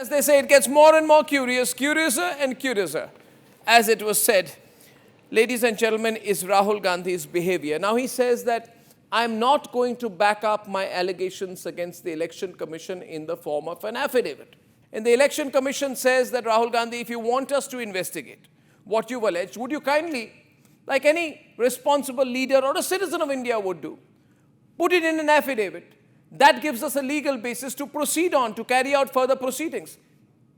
As they say, it gets more and more curious, curiouser and curiouser. As it was said, ladies and gentlemen, is Rahul Gandhi's behavior. Now he says that I'm not going to back up my allegations against the Election Commission in the form of an affidavit. And the Election Commission says that, Rahul Gandhi, if you want us to investigate what you've alleged, would you kindly, like any responsible leader or a citizen of India would do, put it in an affidavit. That gives us a legal basis to proceed on, to carry out further proceedings.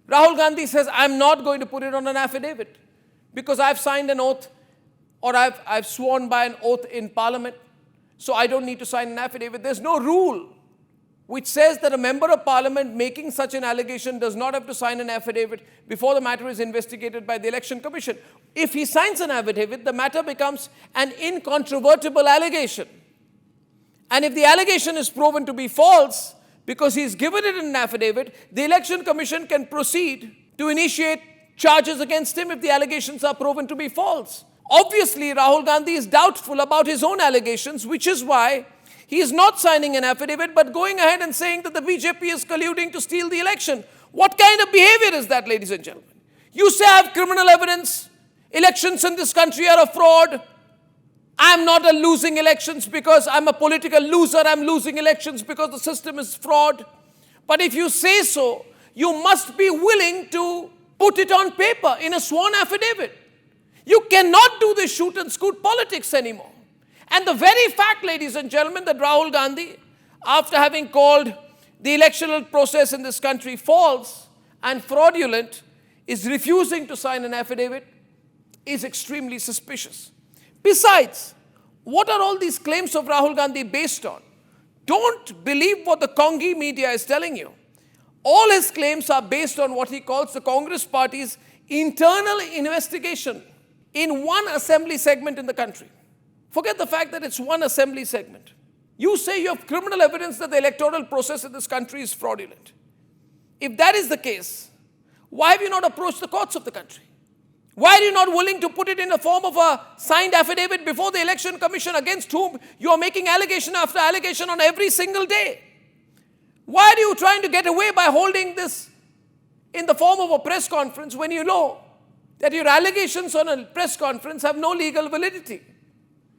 Rahul Gandhi says, I'm not going to put it on an affidavit because I've signed an oath, or I've sworn by an oath in Parliament, so I don't need to sign an affidavit. There's no rule which says that a member of Parliament making such an allegation does not have to sign an affidavit before the matter is investigated by the Election Commission. If he signs an affidavit, the matter becomes an incontrovertible allegation. And if the allegation is proven to be false, because he's given it in an affidavit, the Election Commission can proceed to initiate charges against him if the allegations are proven to be false. Obviously, Rahul Gandhi is doubtful about his own allegations, which is why he is not signing an affidavit, but going ahead and saying that the BJP is colluding to steal the election. What kind of behavior is that, ladies and gentlemen? You say I have criminal evidence, elections in this country are a fraud. I'm not losing elections because I'm a political loser. I'm losing elections because the system is fraud. But if you say so, you must be willing to put it on paper in a sworn affidavit. You cannot do this shoot and scoot politics anymore. And the very fact, ladies and gentlemen, that Rahul Gandhi, after having called the electoral process in this country false and fraudulent, is refusing to sign an affidavit, is extremely suspicious. Besides, what are all these claims of Rahul Gandhi based on? Don't believe what the Congi media is telling you. All his claims are based on what he calls the Congress party's internal investigation in one assembly segment in the country. Forget the fact that it's one assembly segment. You say you have criminal evidence that the electoral process in this country is fraudulent. If that is the case, why have you not approached the courts of the country? Why are you not willing to put it in the form of a signed affidavit before the Election Commission against whom you are making allegation after allegation on every single day? Why are you trying to get away by holding this in the form of a press conference when you know that your allegations on a press conference have no legal validity?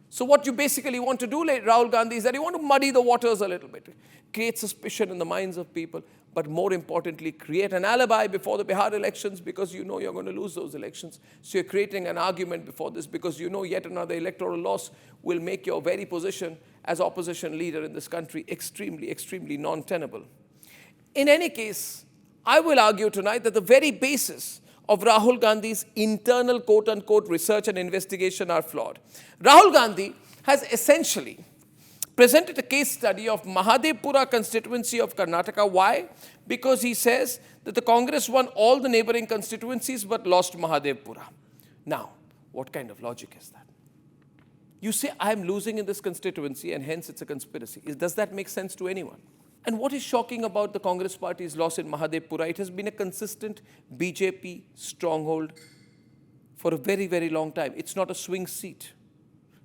So what you basically want to do, Rahul Gandhi, is that you want to muddy the waters a little bit, create suspicion in the minds of people, but more importantly, create an alibi before the Bihar elections because you know you're going to lose those elections. So you're creating an argument before this because you know yet another electoral loss will make your very position as opposition leader in this country extremely, extremely non-tenable. In any case, I will argue tonight that the very basis of Rahul Gandhi's internal quote-unquote research and investigation are flawed. Rahul Gandhi has essentially presented a case study of Mahadevpura constituency of Karnataka. Why? Because he says that the Congress won all the neighboring constituencies but lost Mahadevpura. Now, what kind of logic is that? You say, I'm losing in this constituency and hence it's a conspiracy. Does that make sense to anyone? And what is shocking about the Congress party's loss in Mahadevpura? It has been a consistent BJP stronghold for a very, very long time. It's not a swing seat,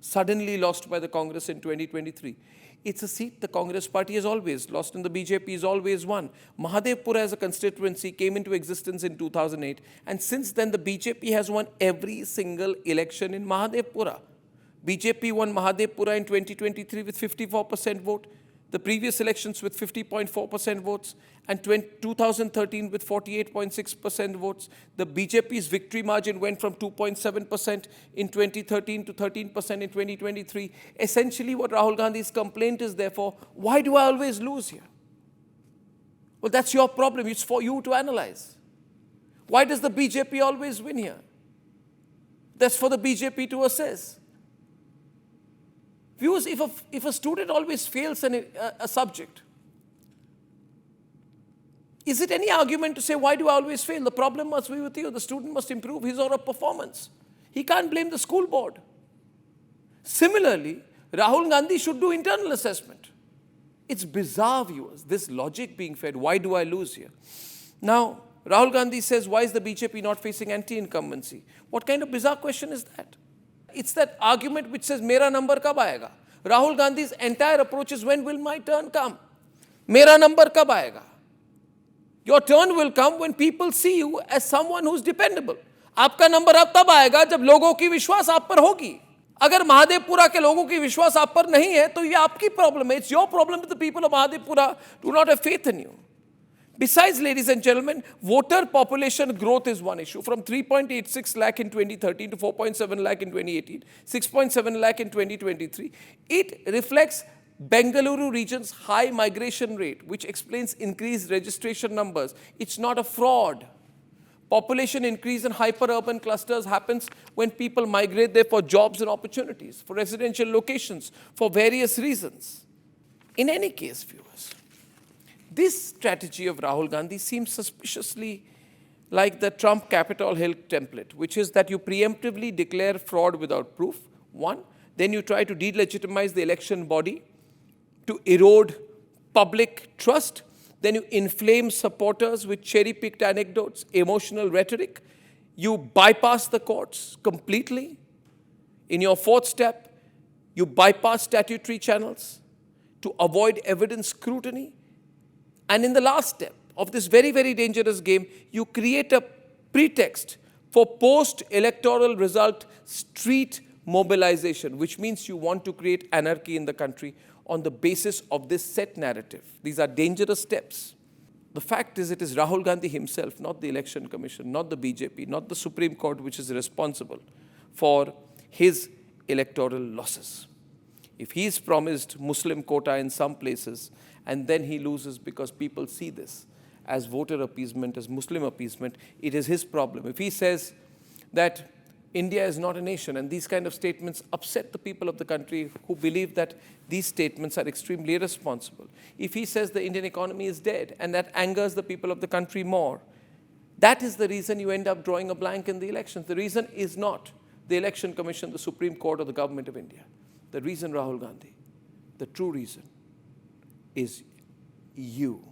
suddenly lost by the Congress in 2023. It's a seat the Congress party has always lost and the BJP has always won. Mahadevpura as a constituency came into existence in 2008. And since then, the BJP has won every single election in Mahadevpura. BJP won Mahadevpura in 2023 with 54% vote. The previous elections with 50.4% votes, and 2013 with 48.6% votes. The BJP's victory margin went from 2.7% in 2013 to 13% in 2023. Essentially, what Rahul Gandhi's complaint is, therefore, why do I always lose here? Well, that's your problem. It's for you to analyze. Why does the BJP always win here? That's for the BJP to assess. Viewers, if a student always fails a subject, is it any argument to say, why do I always fail? The problem must be with you. The student must improve his or her performance. He can't blame the school board. Similarly, Rahul Gandhi should do internal assessment. It's bizarre, viewers, this logic being fed. Why do I lose here? Now, Rahul Gandhi says, why is the BJP not facing anti-incumbency? What kind of bizarre question is that? It's that argument which says, Mera number kab aayega? Rahul Gandhi's entire approach is, when will my turn come? Mera number kab aayega? Your turn will come when people see you as someone who's dependable. आपका number अब तब आएगा जब लोगों की विश्वास आप पर होगी. अगर महादेवपुरा के लोगों की विश्वास आप पर नहीं है तो ये आपकी प्रॉब्लम है. It's your problem that the people of Mahadevpura do not have faith in you. Besides, ladies and gentlemen, voter population growth is one issue. From 3.86 lakh in 2013 to 4.7 lakh in 2018, 6.7 lakh in 2023. It reflects Bengaluru region's high migration rate, which explains increased registration numbers. It's not a fraud. Population increase in hyper-urban clusters happens when people migrate there for jobs and opportunities, for residential locations, for various reasons. In any case, viewers, this strategy of Rahul Gandhi seems suspiciously like the Trump Capitol Hill template, which is that you preemptively declare fraud without proof, one, then you try to delegitimize the election body to erode public trust, then you inflame supporters with cherry-picked anecdotes, emotional rhetoric, you bypass the courts completely. In your fourth step, you bypass statutory channels to avoid evidence scrutiny. And in the last step of this very, very dangerous game, you create a pretext for post-electoral result street mobilization, which means you want to create anarchy in the country on the basis of this set narrative. These are dangerous steps. The fact is, it is Rahul Gandhi himself, not the Election Commission, not the BJP, not the Supreme Court, which is responsible for his electoral losses. If he's promised Muslim quota in some places, and then he loses because people see this as voter appeasement, as Muslim appeasement, it is his problem. If he says that India is not a nation, and these kind of statements upset the people of the country who believe that these statements are extremely irresponsible. If he says the Indian economy is dead, and that angers the people of the country more, that is the reason you end up drawing a blank in the elections. The reason is not the Election Commission, the Supreme Court, or the government of India. The reason, Rahul Gandhi, the true reason is you.